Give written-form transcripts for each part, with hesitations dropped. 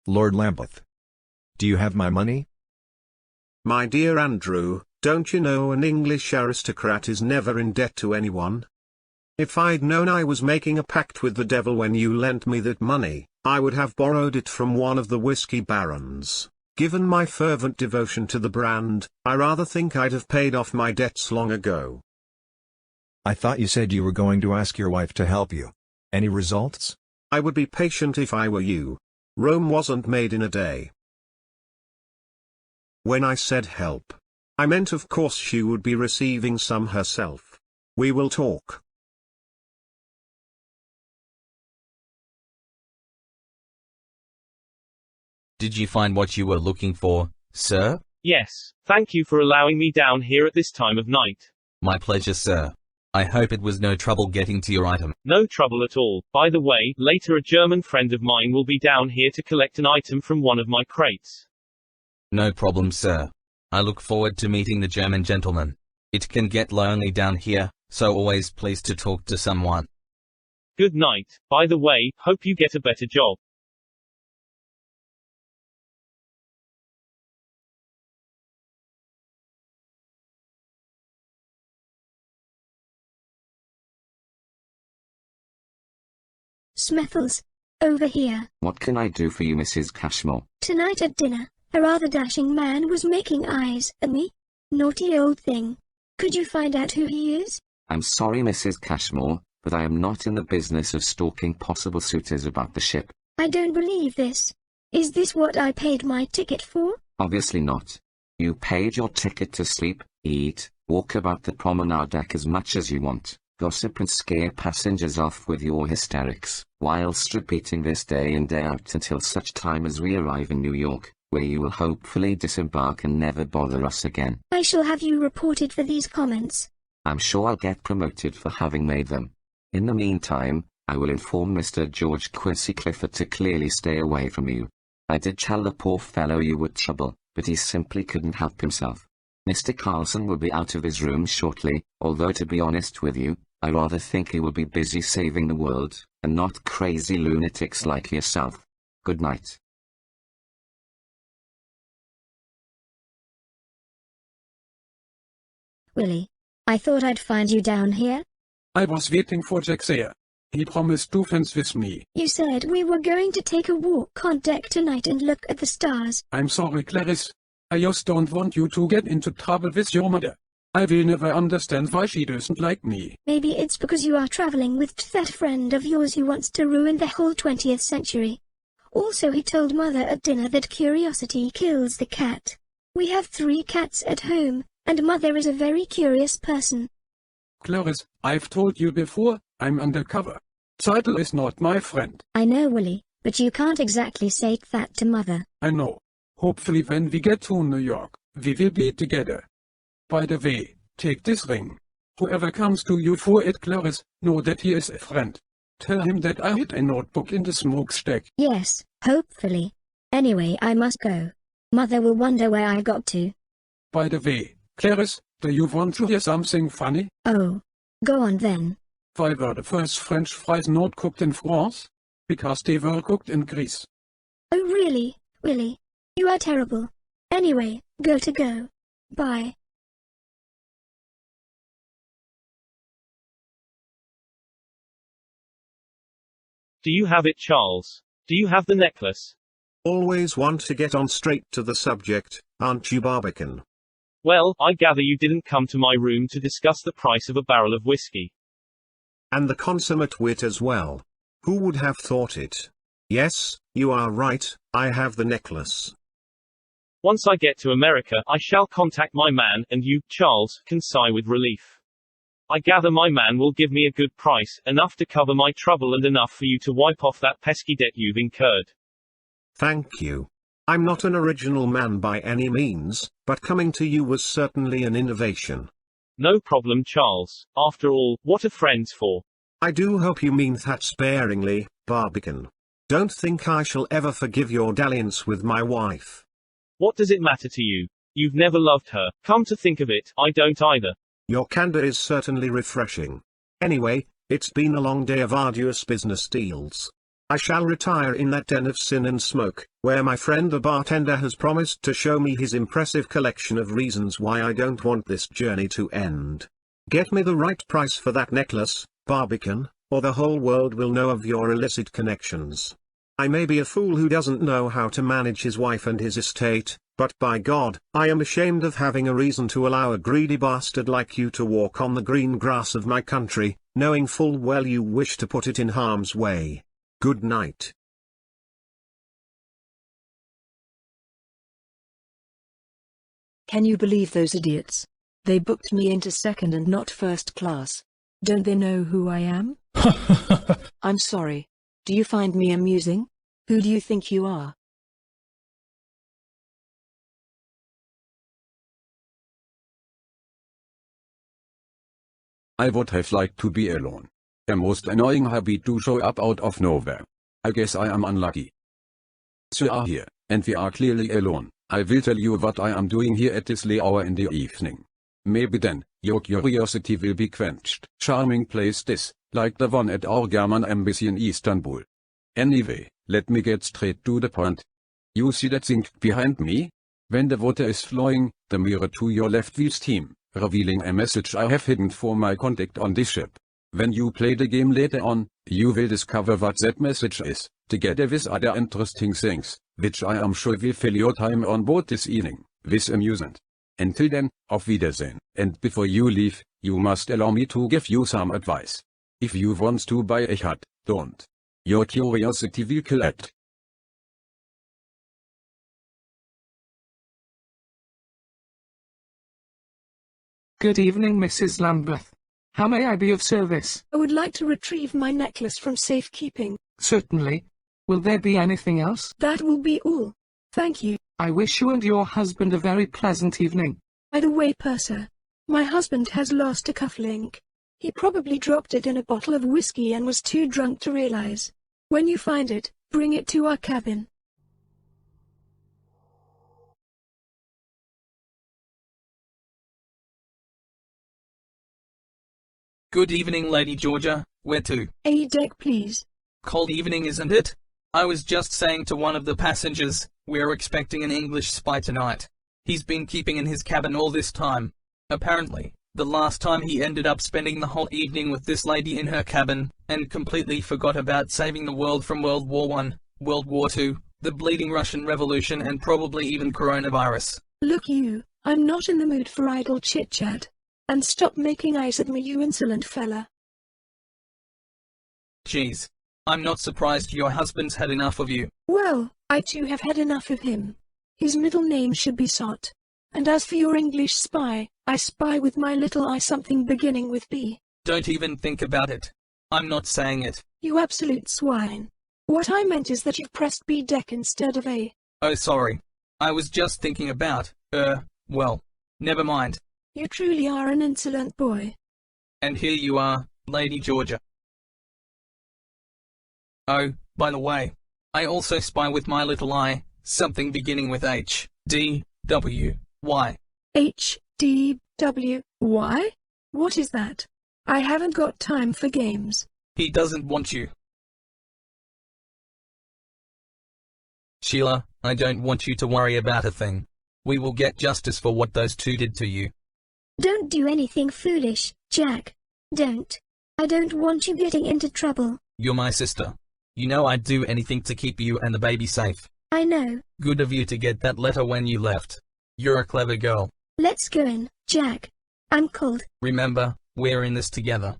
Lord Lambeth. Do you have my money? My dear Andrew, don't you know an English aristocrat is never in debt to anyone? If I'd known I was making a pact with the devil when you lent me that money, I would have borrowed it from one of the whiskey barons. Given my fervent devotion to the brand, I rather think I'd have paid off my debts long ago. I thought you said you were going to ask your wife to help you. Any results? I would be patient if I were you. Rome wasn't made in a day. When I said help, I meant of course she would be receiving some herself. We will talk. Did you find what you were looking for, sir? Yes, thank you for allowing me down here at this time of night. My pleasure, sir. I hope it was no trouble getting to your item. No trouble at all. By the way, later a German friend of mine will be down here to collect an item from one of my crates. No problem, sir. I look forward to meeting the German gentleman. It can get lonely down here, so always pleased to talk to someone. Good night. By the way, hope you get a better job. Smethles, over here. What can I do for you, Mrs. Cashmore? Tonight at dinner, a rather dashing man was making eyes at me. Naughty old thing. Could you find out who he is? I'm sorry, Mrs. Cashmore, but I am not in the business of stalking possible suitors about the ship. I don't believe this. Is this what I paid my ticket for? Obviously not. You paid your ticket to sleep, eat, walk about the promenade deck as much as you want, gossip and scare passengers off with your hysterics, whilst repeating this day in day out until such time as we arrive in New York, where you will hopefully disembark and never bother us again. I shall have you reported for these comments. I'm sure I'll get promoted for having made them. In the meantime, I will inform Mr. George Quincy Clifford to clearly stay away from you. I did tell the poor fellow you were trouble, but he simply couldn't help himself. Mr. Carlson will be out of his room shortly, although to be honest with you, I rather think he will be busy saving the world, and not crazy lunatics like yourself. Good night. Willie, I thought I'd find you down here. I was waiting for Jack there. He promised to fence with me. You said we were going to take a walk on deck tonight and look at the stars. I'm sorry, Clarice. I just don't want you to get into trouble with your mother. I will never understand why she doesn't like me. Maybe it's because you are traveling with that friend of yours who wants to ruin the whole 20th century. Also, he told Mother at dinner that curiosity kills the cat. We have 3 cats at home, and Mother is a very curious person. Clarice, I've told you before, I'm undercover. Title is not my friend. I know, Willie, but you can't exactly say that to Mother. I know. Hopefully when we get to New York, we will be together. By the way, take this ring. Whoever comes to you for it, Clarice, know that he is a friend. Tell him that I hid a notebook in the smokestack. Yes, hopefully. Anyway, I must go. Mother will wonder where I got to. By the way, Clarice, do you want to hear something funny? Oh, go on then. Why were the first French fries not cooked in France? Because they were cooked in Greece. Oh really, Willie? You are terrible. Anyway, go. Bye. Do you have it, Charles? Do you have the necklace? Always want to get on straight to the subject, aren't you, Barbican? Well, I gather you didn't come to my room to discuss the price of a barrel of whiskey. And the consummate wit as well. Who would have thought it? Yes, you are right, I have the necklace. Once I get to America, I shall contact my man, and you, Charles, can sigh with relief. I gather my man will give me a good price, enough to cover my trouble and enough for you to wipe off that pesky debt you've incurred. Thank you. I'm not an original man by any means, but coming to you was certainly an innovation. No problem, Charles. After all, what are friends for? I do hope you mean that sparingly, Barbican. Don't think I shall ever forgive your dalliance with my wife. What does it matter to you? You've never loved her. Come to think of it, I don't either. Your candor is certainly refreshing. Anyway, it's been a long day of arduous business deals. I shall retire in that den of sin and smoke, where my friend the bartender has promised to show me his impressive collection of reasons why I don't want this journey to end. Get me the right price for that necklace, Barbican, or the whole world will know of your illicit connections. I may be a fool who doesn't know how to manage his wife and his estate, but by God, I am ashamed of having a reason to allow a greedy bastard like you to walk on the green grass of my country, knowing full well you wish to put it in harm's way. Good night. Can you believe those idiots? They booked me into second and not first class. Don't they know who I am? I'm sorry. Do you find me amusing? Who do you think you are? I would have liked to be alone. A most annoying habit to show up out of nowhere. I guess I am unlucky. So are here, and we are clearly alone. I will tell you what I am doing here at this late hour in the evening. Maybe then, your curiosity will be quenched. Charming place this, like the one at our German embassy in Istanbul. Anyway, let me get straight to the point. You see that thing behind me? When the water is flowing, the mirror to your left will steam, revealing a message I have hidden for my contact on this ship. When you play the game later on, you will discover what that message is, together with other interesting things, which I am sure will fill your time on board this evening, with amusement. Until then, auf Wiedersehen, and before you leave, you must allow me to give you some advice. If you want to buy a yacht, don't. Your curiosity will kill it. Good evening, Mrs. Lambeth. How may I be of service? I would like to retrieve my necklace from safekeeping. Certainly. Will there be anything else? That will be all. Thank you. I wish you and your husband a very pleasant evening. By the way, purser, my husband has lost a cufflink. He probably dropped it in a bottle of whiskey and was too drunk to realize. When you find it, bring it to our cabin. Good evening, Lady Georgia. Where to? A deck, please. Cold evening, isn't it? I was just saying to one of the passengers, we're expecting an English spy tonight. He's been keeping in his cabin all this time. Apparently, the last time he ended up spending the whole evening with this lady in her cabin, and completely forgot about saving the world from World War I, World War II, the bleeding Russian Revolution, and probably even coronavirus. Look you, I'm not in the mood for idle chit-chat. And stop making eyes at me, you insolent fella. Geez. I'm not surprised your husband's had enough of you. Well, I too have had enough of him. His middle name should be Sot. And as for your English spy, I spy with my little eye something beginning with B. Don't even think about it. I'm not saying it. You absolute swine. What I meant is that you pressed B deck instead of A. Oh, sorry. I was just thinking about, well, never mind. You truly are an insolent boy. And here you are, Lady Georgia. Oh, by the way, I also spy with my little eye, something beginning with H, D, W, Y. H, D, W, Y? What is that? I haven't got time for games. He doesn't want you. Sheila, I don't want you to worry about a thing. We will get justice for what those two did to you. Don't do anything foolish, Jack. Don't. I don't want you getting into trouble. You're my sister. You know I'd do anything to keep you and the baby safe. I know. Good of you to get that letter when you left. You're a clever girl. Let's go in, Jack. I'm cold. Remember, we're in this together.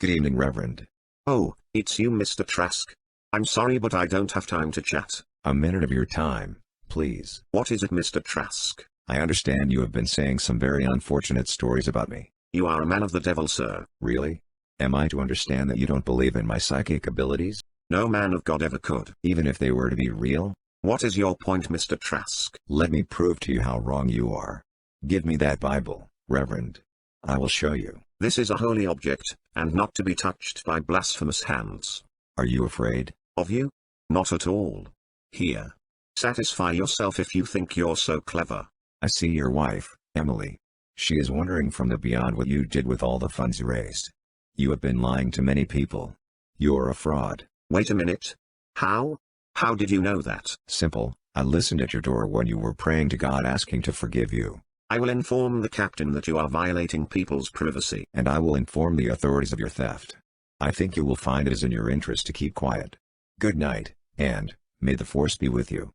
Good evening, Reverend. Oh, it's you, Mr. Trask. I'm sorry, but I don't have time to chat. A minute of your time, please. What is it, Mr. Trask? I understand you have been saying some very unfortunate stories about me. You are a man of the devil, sir. Really? Am I to understand that you don't believe in my psychic abilities? No man of God ever could. Even if they were to be real? What is your point, Mr. Trask? Let me prove to you how wrong you are. Give me that Bible, Reverend. I will show you. This is a holy object, and not to be touched by blasphemous hands. Are you afraid? Of you? Not at all. Here. Satisfy yourself if you think you're so clever. I see your wife, Emily. She is wondering from the beyond what you did with all the funds you raised. You have been lying to many people. You're a fraud. Wait a minute. How? How did you know that? Simple, I listened at your door when you were praying to God asking to forgive you. I will inform the captain that you are violating people's privacy. And I will inform the authorities of your theft. I think you will find it is in your interest to keep quiet. Good night, and may the force be with you.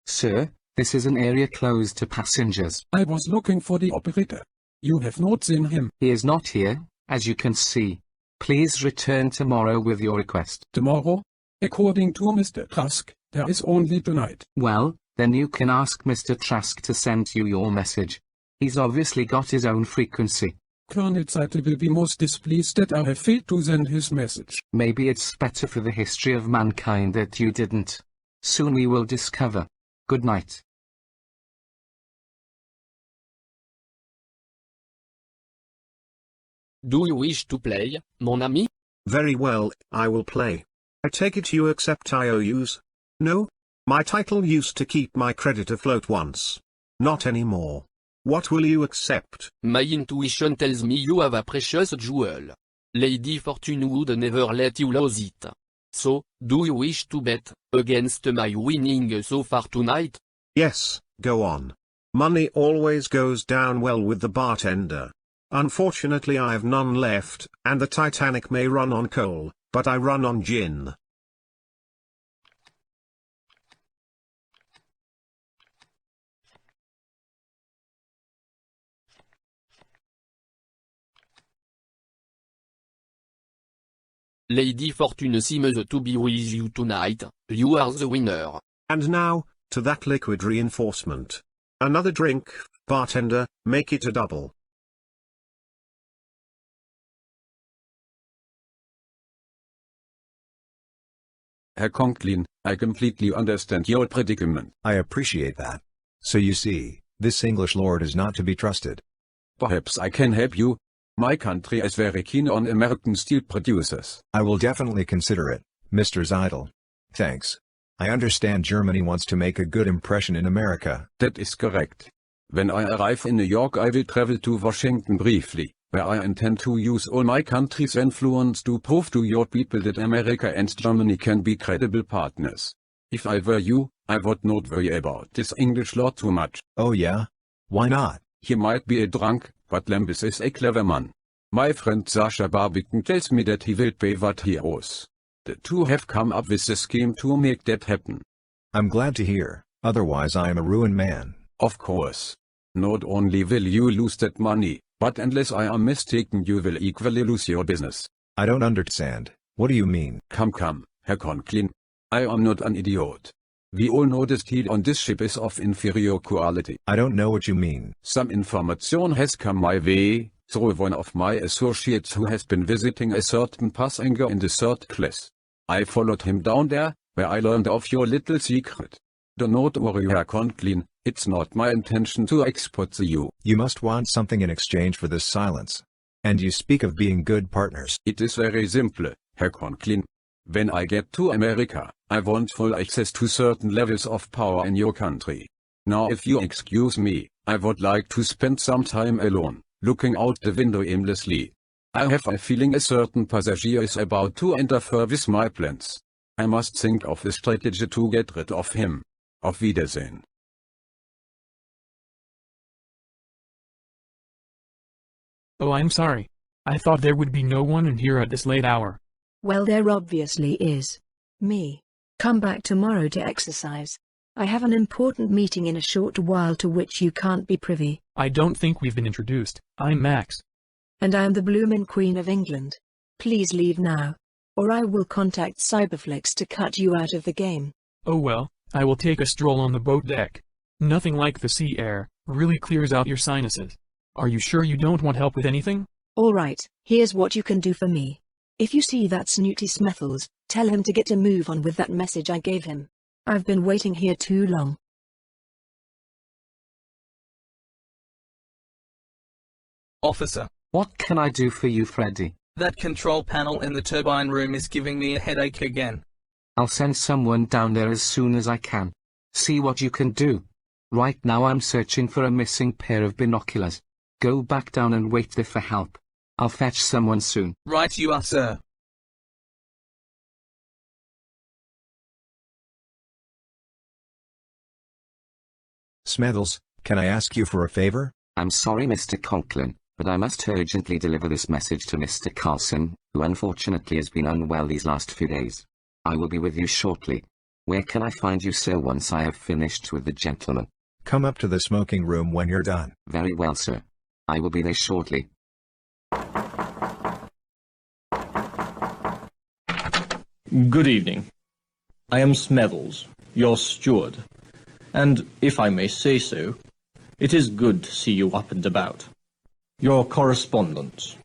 Sir, this is an area closed to passengers. I was looking for the operator. You have not seen him. He is not here, as you can see. Please return tomorrow with your request. Tomorrow? According to Mr. Trask, there is only tonight. Well, then you can ask Mr. Trask to send you your message. He's obviously got his own frequency. Colonel Seidel will be most displeased that I have failed to send his message. Maybe it's better for the history of mankind that you didn't. Soon we will discover. Good night. Do you wish to play, mon ami? Very well, I will play. I take it you accept IOUs? No? My title used to keep my credit afloat once. Not anymore. What will you accept? My intuition tells me you have a precious jewel. Lady Fortune would never let you lose it. So, do you wish to bet against my winning so far tonight? Yes, go on. Money always goes down well with the bartender. Unfortunately I have none left, and the Titanic may run on coal, but I run on gin. Lady Fortune seems to be with you tonight. You are the winner. And now, to that liquid reinforcement. Another drink, bartender, make it a double. Herr Conklin, I completely understand your predicament. I appreciate that. So you see, this English lord is not to be trusted. Perhaps I can help you. My country is very keen on American steel producers. I will definitely consider it, Mr. Seidel. Thanks. I understand Germany wants to make a good impression in America. That is correct. When I arrive in New York I will travel to Washington briefly, where I intend to use all my country's influence to prove to your people that America and Germany can be credible partners. If I were you, I would not worry about this English lord too much. Oh yeah? Why not? He might be a drunk, but Lambis is a clever man. My friend Sasha Barbican tells me that he will pay what he owes. The two have come up with a scheme to make that happen. I'm glad to hear, otherwise I am a ruined man. Of course. Not only will you lose that money, but unless I am mistaken you will equally lose your business. I don't understand. What do you mean? Come, Herr Conklin. I am not an idiot. We all know the steel on this ship is of inferior quality. I don't know what you mean. Some information has come my way, through one of my associates who has been visiting a certain passenger in the third class. I followed him down there, where I learned of your little secret. Do not worry, Herr Conklin, it's not my intention to expose you. You must want something in exchange for this silence. And you speak of being good partners. It is very simple, Herr Conklin. When I get to America, I want full access to certain levels of power in your country. Now if you excuse me, I would like to spend some time alone, looking out the window aimlessly. I have a feeling a certain passenger is about to interfere with my plans. I must think of a strategy to get rid of him. Auf Wiedersehen. Oh, I'm sorry. I thought there would be no one in here at this late hour. Well, there obviously is. Me. Come back tomorrow to exercise. I have an important meeting in a short while to which you can't be privy. I don't think we've been introduced. I'm Max. And I am the bloomin' Queen of England. Please leave now, or I will contact Cyberflex to cut you out of the game. Oh well, I will take a stroll on the boat deck. Nothing like the sea air, really clears out your sinuses. Are you sure you don't want help with anything? Alright, here's what you can do for me. If you see that snooty Smethles, tell him to get a move on with that message I gave him. I've been waiting here too long. Officer. What can I do for you, Freddy? That control panel in the turbine room is giving me a headache again. I'll send someone down there as soon as I can. See what you can do. Right now I'm searching for a missing pair of binoculars. Go back down and wait there for help. I'll fetch someone soon. Right you are, sir. Smethles, can I ask you for a favor? I'm sorry, Mr. Conklin, but I must urgently deliver this message to Mr. Carlson, who unfortunately has been unwell these last few days. I will be with you shortly. Where can I find you, sir, once I have finished with the gentleman? Come up to the smoking room when you're done. Very well, sir. I will be there shortly. Good evening. I am Smethles, your steward, and, if I may say so, it is good to see you up and about. Your correspondence.